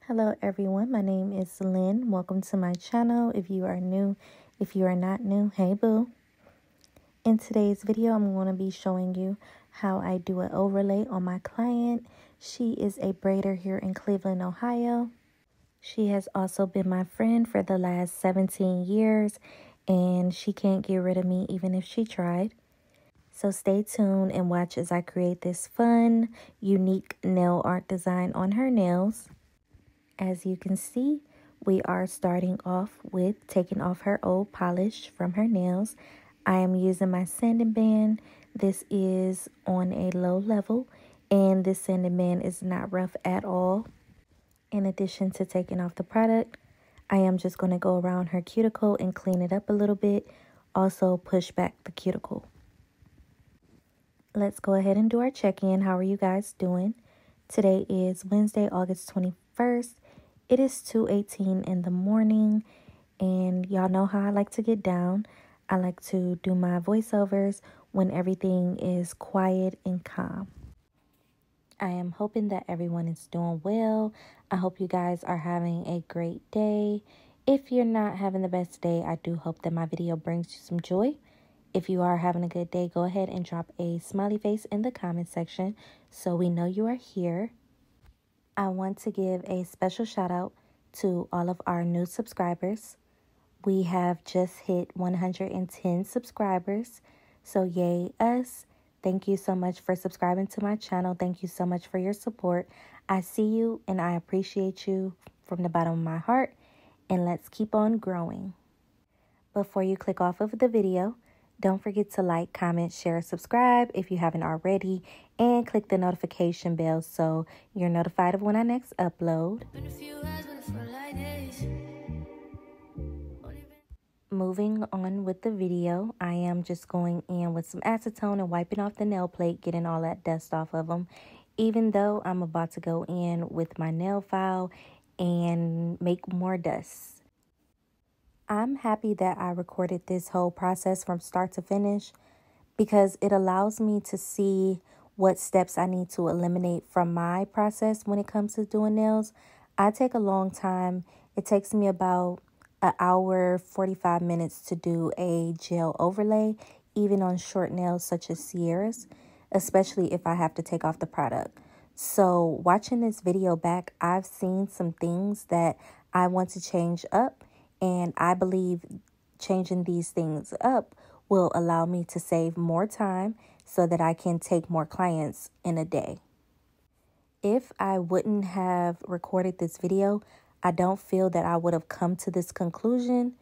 Hello everyone, my name is Lynn. Welcome to my channel. If you are new, if you are not new, hey boo. In today's video, I'm going to be showing you how I do an overlay on my client. She is a braider here in Cleveland, Ohio. She has also been my friend for the last 17 years and she can't get rid of me even if she tried. So stay tuned and watch as I create this fun, unique nail art design on her nails. As you can see, we are starting off with taking off her old polish from her nails. I am using my sanding band. This is on a low level and this sanding band is not rough at all. In addition to taking off the product, I am just going to go around her cuticle and clean it up a little bit. Also push back the cuticle. Let's go ahead and do our check-in. How are you guys doing? Today is Wednesday, August 21st. It is 2:18 in the morning, and y'all know how I like to get down. I like to do my voiceovers when everything is quiet and calm. I am hoping that everyone is doing well. I hope you guys are having a great day. If you're not having the best day, I do hope that my video brings you some joy. If you are having a good day, go ahead and drop a smiley face in the comment section so we know you are here. I want to give a special shout out to all of our new subscribers. We have just hit 110 subscribers, so yay us. Thank you so much for subscribing to my channel. Thank you so much for your support. I see you and I appreciate you from the bottom of my heart, and let's keep on growing. Before you click off of the video, don't forget to like, comment, share, subscribe if you haven't already, and click the notification bell so you're notified of when I next upload. Moving on with the video, I am just going in with some acetone and wiping off the nail plate, getting all that dust off of them, even though I'm about to go in with my nail file and make more dust. I'm happy that I recorded this whole process from start to finish because it allows me to see what steps I need to eliminate from my process when it comes to doing nails. I take a long time. It takes me about an hour, 45 minutes to do a gel overlay, even on short nails such as Sierra's, especially if I have to take off the product. So watching this video back, I've seen some things that I want to change up. And I believe changing these things up will allow me to save more time so that I can take more clients in a day. If I wouldn't have recorded this video, I don't feel that I would have come to this conclusion.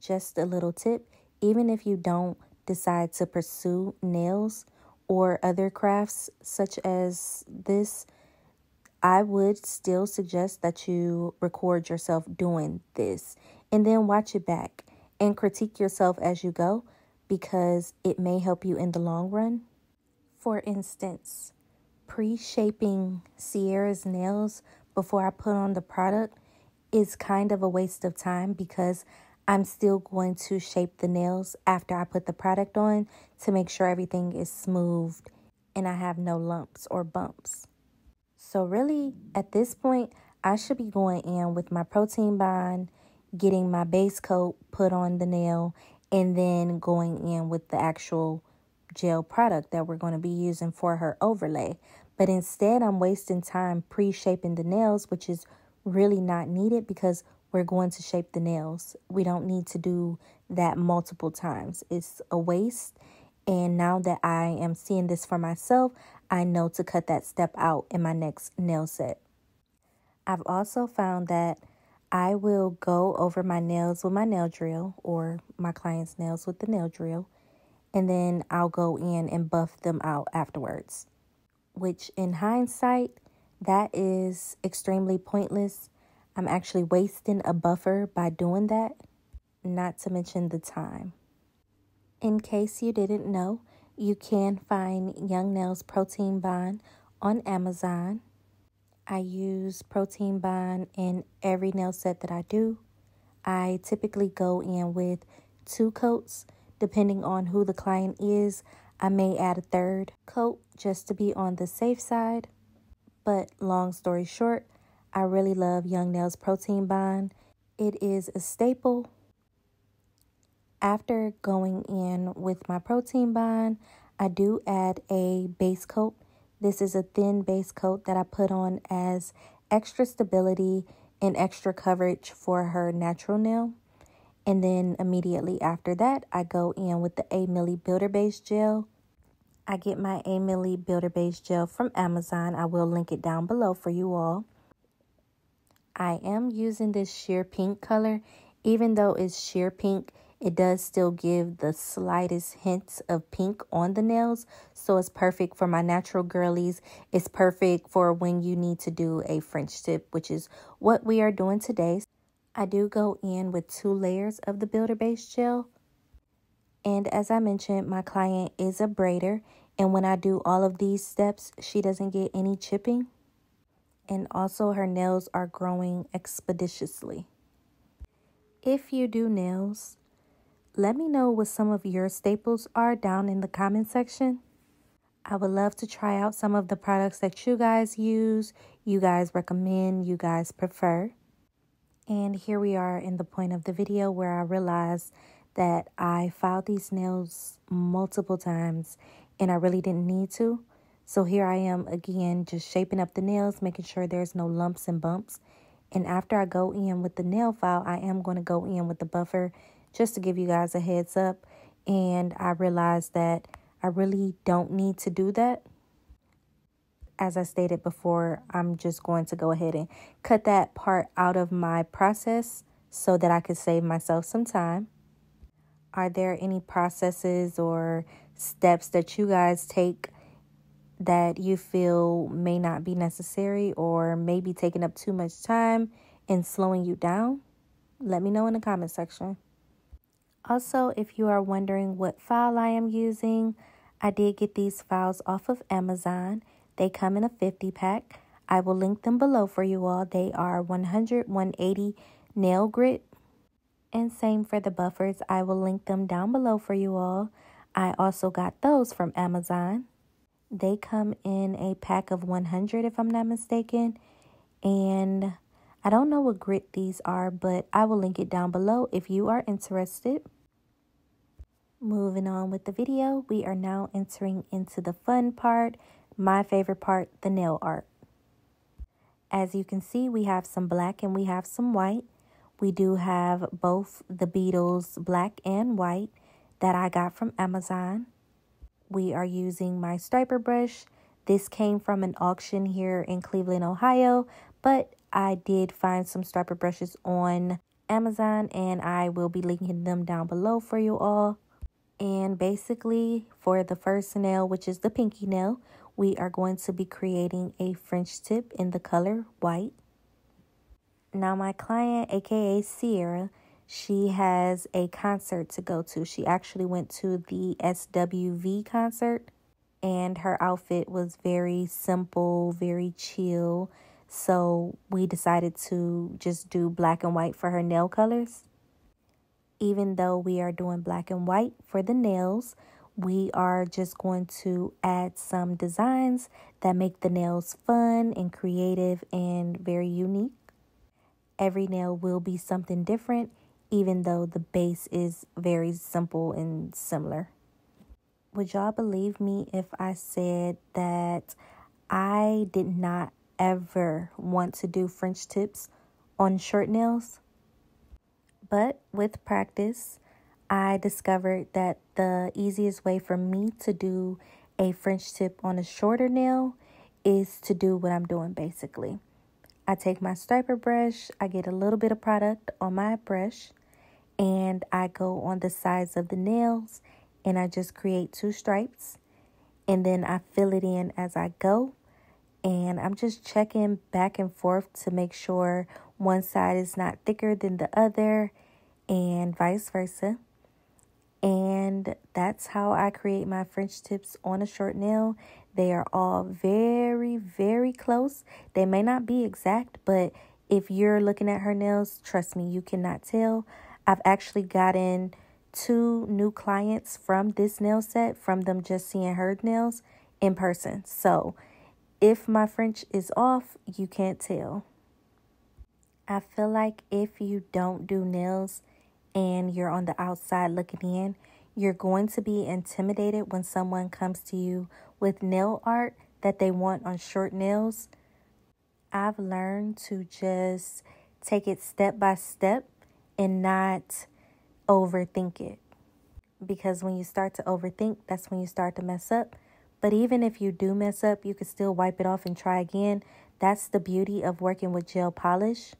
Just a little tip, even if you don't decide to pursue nails or other crafts such as this, I would still suggest that you record yourself doing this and then watch it back and critique yourself as you go because it may help you in the long run. For instance, pre-shaping Sierra's nails before I put on the product is kind of a waste of time because I'm still going to shape the nails after I put the product on to make sure everything is smoothed and I have no lumps or bumps. So really, at this point, I should be going in with my protein bond, getting my base coat put on the nail, and then going in with the actual gel product that we're going to be using for her overlay. But instead, I'm wasting time pre-shaping the nails, which is really not needed because we're going to shape the nails. We don't need to do that multiple times. It's a waste. And now that I am seeing this for myself, I know to cut that step out in my next nail set. I've also found that I will go over my nails with my nail drill or my client's nails with the nail drill, and then I'll go in and buff them out afterwards, which in hindsight, that is extremely pointless. I'm actually wasting a buffer by doing that, not to mention the time. In case you didn't know, you can find Young Nails Protein Bond on Amazon. I use Protein Bond in every nail set that I do. I typically go in with 2 coats. Depending on who the client is, I may add a 3rd coat just to be on the safe side. But long story short, I really love Young Nails Protein Bond. It is a staple. After going in with my protein bond, I do add a base coat. This is a thin base coat that I put on as extra stability and extra coverage for her natural nail. And then immediately after that, I go in with the A Milli Builder Base Gel. I get my A Milli Builder Base Gel from Amazon. I will link it down below for you all. I am using this sheer pink color. Even though it's sheer pink, it does still give the slightest hints of pink on the nails. So it's perfect for my natural girlies. It's perfect for when you need to do a French tip, which is what we are doing today. I do go in with 2 layers of the Builder Base Gel. And as I mentioned, my client is a braider. And when I do all of these steps, she doesn't get any chipping. And also her nails are growing expeditiously. If you do nails, let me know what some of your staples are down in the comment section. I would love to try out some of the products that you guys use, you guys recommend, you guys prefer. And here we are in the point of the video where I realized that I filed these nails multiple times and I really didn't need to. So here I am again, just shaping up the nails, making sure there's no lumps and bumps. And after I go in with the nail file, I am going to go in with the buffer just to give you guys a heads up. And I realized that I really don't need to do that. As I stated before, I'm just going to go ahead and cut that part out of my process so that I could save myself some time. Are there any processes or steps that you guys take that you feel may not be necessary or maybe taking up too much time and slowing you down? Let me know in the comment section. Also, if you are wondering what file I am using, I did get these files off of Amazon. They come in a 50 pack. I will link them below for you all. They are 100, 180 nail grit. And same for the buffers. I will link them down below for you all. I also got those from Amazon. They come in a pack of 100 if I'm not mistaken. And I don't know what grit these are, but I will link it down below if you are interested. Moving on with the video, we are now entering into the fun part, my favorite part, the nail art. As you can see, we have some black and we have some white. We do have both the Beatles black and white that I got from Amazon. We are using my striper brush. This came from an auction here in Cleveland, Ohio, but I did find some striper brushes on Amazon and I will be linking them down below for you all. And basically for the first nail, which is the pinky nail, we are going to be creating a French tip in the color white. Now my client, aka Sierra, she has a concert to go to. She actually went to the SWV concert and her outfit was very simple, very chill. So we decided to just do black and white for her nail colors. Even though we are doing black and white for the nails, we are just going to add some designs that make the nails fun and creative and very unique. Every nail will be something different, even though the base is very simple and similar. Would y'all believe me if I said that I did not ever want to do French tips on short nails? But with practice, I discovered that the easiest way for me to do a French tip on a shorter nail is to do what I'm doing basically. I take my striper brush, I get a little bit of product on my brush, and I go on the sides of the nails and I just create 2 stripes. And then I fill it in as I go. And I'm just checking back and forth to make sure one side is not thicker than the other and vice versa. And that's how I create my French tips on a short nail. They are all very, very close. They may not be exact, but if you're looking at her nails, trust me, you cannot tell. I've actually gotten 2 new clients from this nail set, from them just seeing her nails in person. So if my French is off, you can't tell. I feel like if you don't do nails and you're on the outside looking in, you're going to be intimidated when someone comes to you with nail art that they want on short nails. I've learned to just take it step by step and not overthink it. Because when you start to overthink, that's when you start to mess up. But even if you do mess up, you can still wipe it off and try again. That's the beauty of working with gel polish.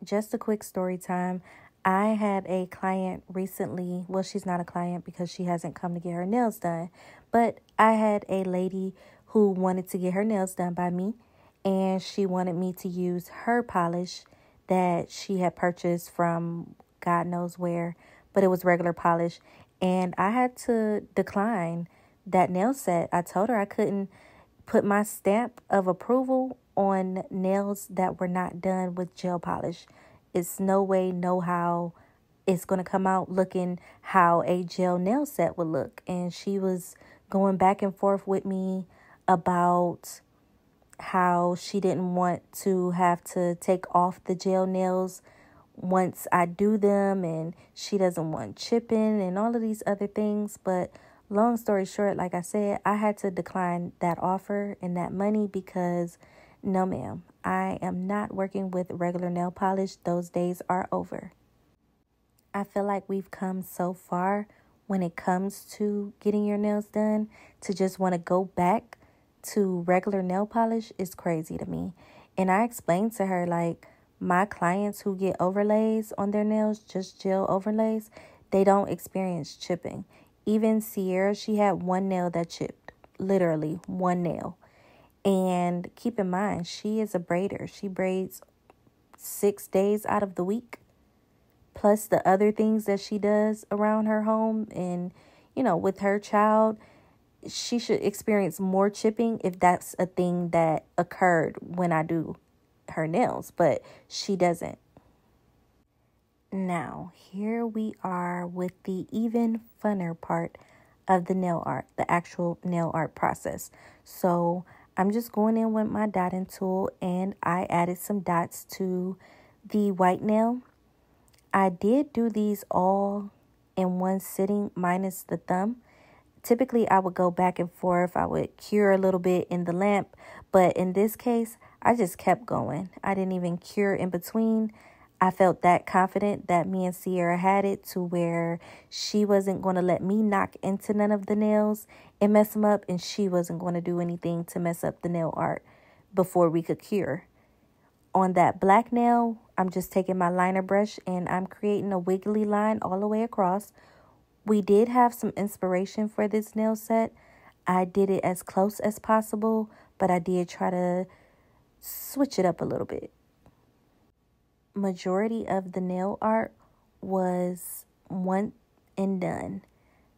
Just a quick story time. I had a client recently. Well, she's not a client because she hasn't come to get her nails done. But I had a lady who wanted to get her nails done by me. And she wanted me to use her polish that she had purchased from God knows where. But it was regular polish. And I had to decline that nail set. I told her I couldn't put my stamp of approval on nails that were not done with gel polish. It's no way, no how it's going to come out looking how a gel nail set would look. And she was going back and forth with me about how she didn't want to have to take off the gel nails once I do them, and she doesn't want chipping and all of these other things. But long story short, like I said, I had to decline that offer and that money because no, ma'am, I am not working with regular nail polish. Those days are over. I feel like we've come so far when it comes to getting your nails done. To just want to go back to regular nail polish is crazy to me. And I explained to her, like, my clients who get overlays on their nails, just gel overlays, they don't experience chipping. Even Sierra, she had one nail that chipped, literally one nail. And keep in mind, she is a braider. She braids 6 days out of the week, plus the other things that she does around her home. And, with her child, she should experience more chipping if that's a thing that occurred when I do her nails, but she doesn't. Now, here we are with the even funner part of the nail art, the actual nail art process. So I'm just going in with my dotting tool, and I added some dots to the white nail. I did do these all in one sitting minus the thumb. Typically, I would go back and forth. I would cure a little bit in the lamp. But in this case, I just kept going. I didn't even cure in between. I felt that confident that me and Sierra had it to where she wasn't going to let me knock into none of the nails and mess them up. And she wasn't going to do anything to mess up the nail art before we could cure. On that black nail, I'm just taking my liner brush and I'm creating a wiggly line all the way across. We did have some inspiration for this nail set. I did it as close as possible, but I did try to switch it up a little bit. Majority of the nail art was one and done,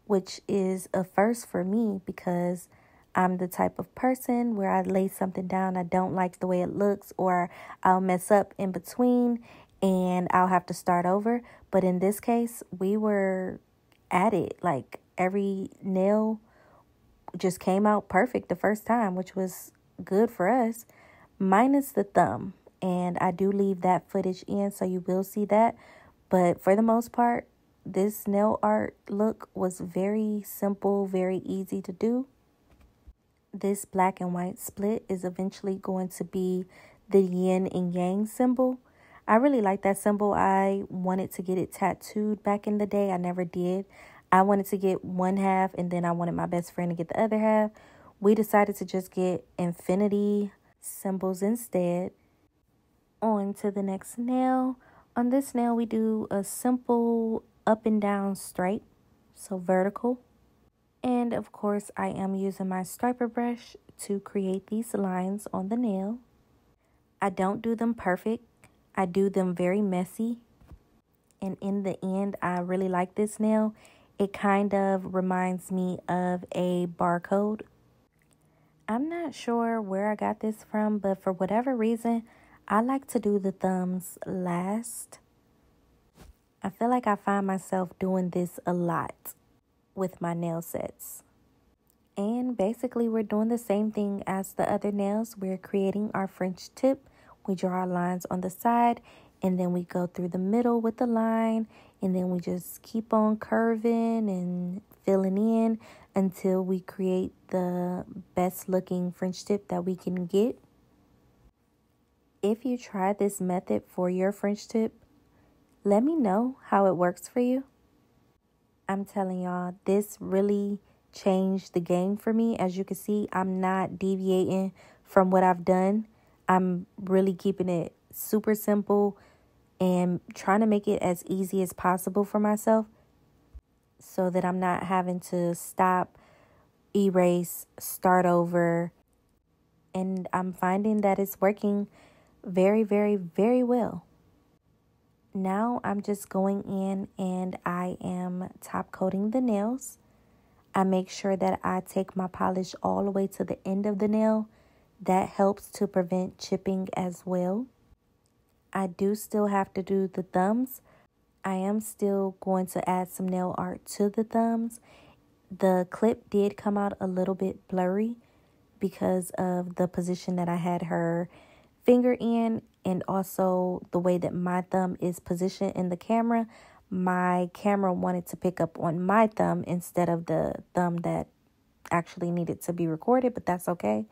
which is a first for me because I'm the type of person where I lay something down, I don't like the way it looks, or I'll mess up in between and I'll have to start over. But in this case, we were at it. Like, every nail just came out perfect the first time, which was good for us, minus the thumb. And I do leave that footage in, so you will see that. But for the most part, this nail art look was very simple, very easy to do. This black and white split is eventually going to be the yin and yang symbol. I really like that symbol. I wanted to get it tattooed back in the day. I never did. I wanted to get one half, and then I wanted my best friend to get the other half. We decided to just get infinity symbols instead. On to the next nail. On this nail, we do a simple up and down stripe, so vertical. And of course, I am using my striper brush to create these lines on the nail. I don't do them perfect. I do them very messy. And in the end, I really like this nail. It kind of reminds me of a barcode. I'm not sure where I got this from, but for whatever reason, I like to do the thumbs last. I feel like I find myself doing this a lot with my nail sets. And basically, we're doing the same thing as the other nails. We're creating our French tip We draw our lines on the side, and then we go through the middle with the line, and then we just keep on curving and filling in until we create the best looking French tip that we can get. If you try this method for your French tip, let me know how it works for you. I'm telling y'all, this really changed the game for me. As you can see, I'm not deviating from what I've done. I'm really keeping it super simple and trying to make it as easy as possible for myself so that I'm not having to stop, erase, start over. And I'm finding that it's working very, very, very well. Now I'm just going in and I am top coating the nails. I make sure that I take my polish all the way to the end of the nail. That helps to prevent chipping as well. I do still have to do the thumbs. I am still going to add some nail art to the thumbs. The clip did come out a little bit blurry because of the position that I had her finger in, and also the way that my thumb is positioned in the camera. My camera wanted to pick up on my thumb instead of the thumb that actually needed to be recorded, but that's okay.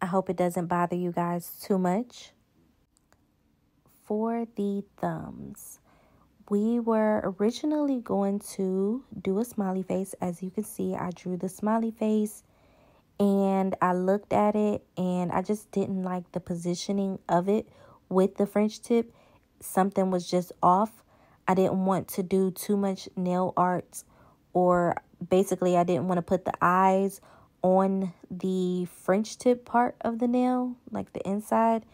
I hope it doesn't bother you guys too much. For the thumbs, we were originally going to do a smiley face. As you can see, I drew the smiley face and I looked at it and I just didn't like the positioning of it with the French tip. Something was just off. I didn't want to do too much nail art, or basically I didn't want to put the eyes on the French tip part of the nail, like the inside,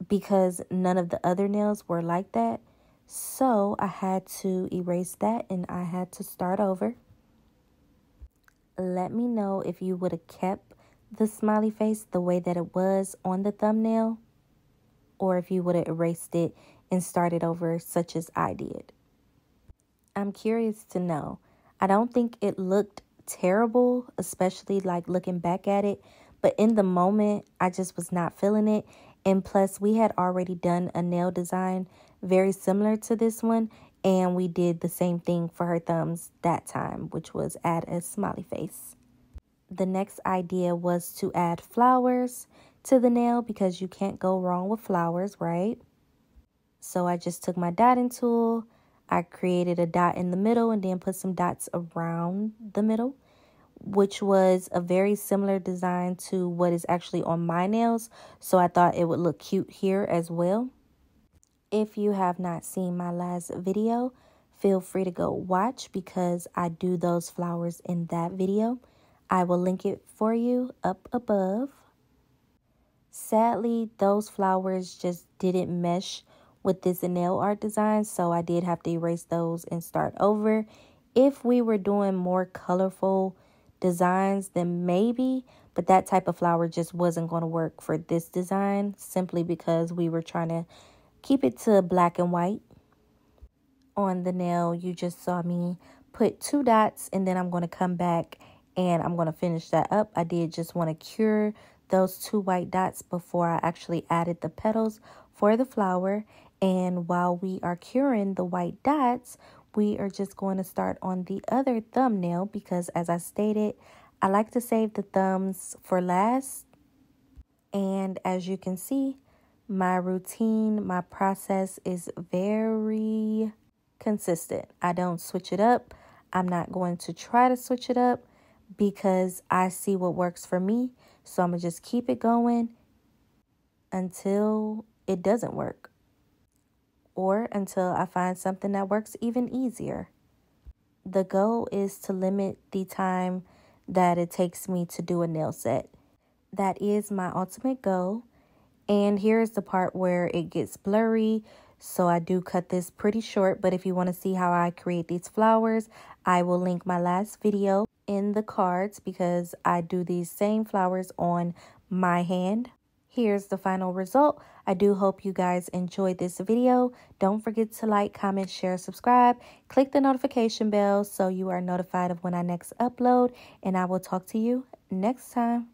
because none of the other nails were like that. So I had to erase that and I had to start over. Let me know if you would have kept the smiley face the way that it was on the thumbnail, or if you would have erased it and started over such as I did. I'm curious to know. I don't think it looked terrible, especially like looking back at it, but in the moment I just was not feeling it. And plus, we had already done a nail design very similar to this one, and we did the same thing for her thumbs that time, which was add a smiley face. The next idea was to add flowers to the nail because you can't go wrong with flowers, right? So I just took my dotting tool. I created a dot in the middle and then put some dots around the middle, which was a very similar design to what is actually on my nails. So I thought it would look cute here as well. If you have not seen my last video, feel free to go watch because I do those flowers in that video. I will link it for you up above. Sadly, those flowers just didn't mesh with this nail art design, so I did have to erase those and start over. If we were doing more colorful designs, then maybe, but that type of flower just wasn't going to work for this design simply because we were trying to keep it to black and white. On the nail, you just saw me put 2 dots, and then I'm going to come back and I'm going to finish that up. I did just want to cure those 2 white dots before I actually added the petals for the flower. And while we are curing the white dots, we are just going to start on the other thumbnail because, as I stated, I like to save the thumbs for last. And as you can see, my routine, my process is very consistent. I don't switch it up. I'm not going to try to switch it up because I see what works for me. So I'm going to just keep it going until it doesn't work, or until I find something that works even easier. The goal is to limit the time that it takes me to do a nail set. That is my ultimate goal. And here's the part where it gets blurry, so I do cut this pretty short. But if you want to see how I create these flowers, I will link my last video in the cards because I do these same flowers on my hand. Here's the final result. I do hope you guys enjoyed this video. Don't forget to like, comment, share, subscribe. Click the notification bell so you are notified of when I next upload. And I will talk to you next time.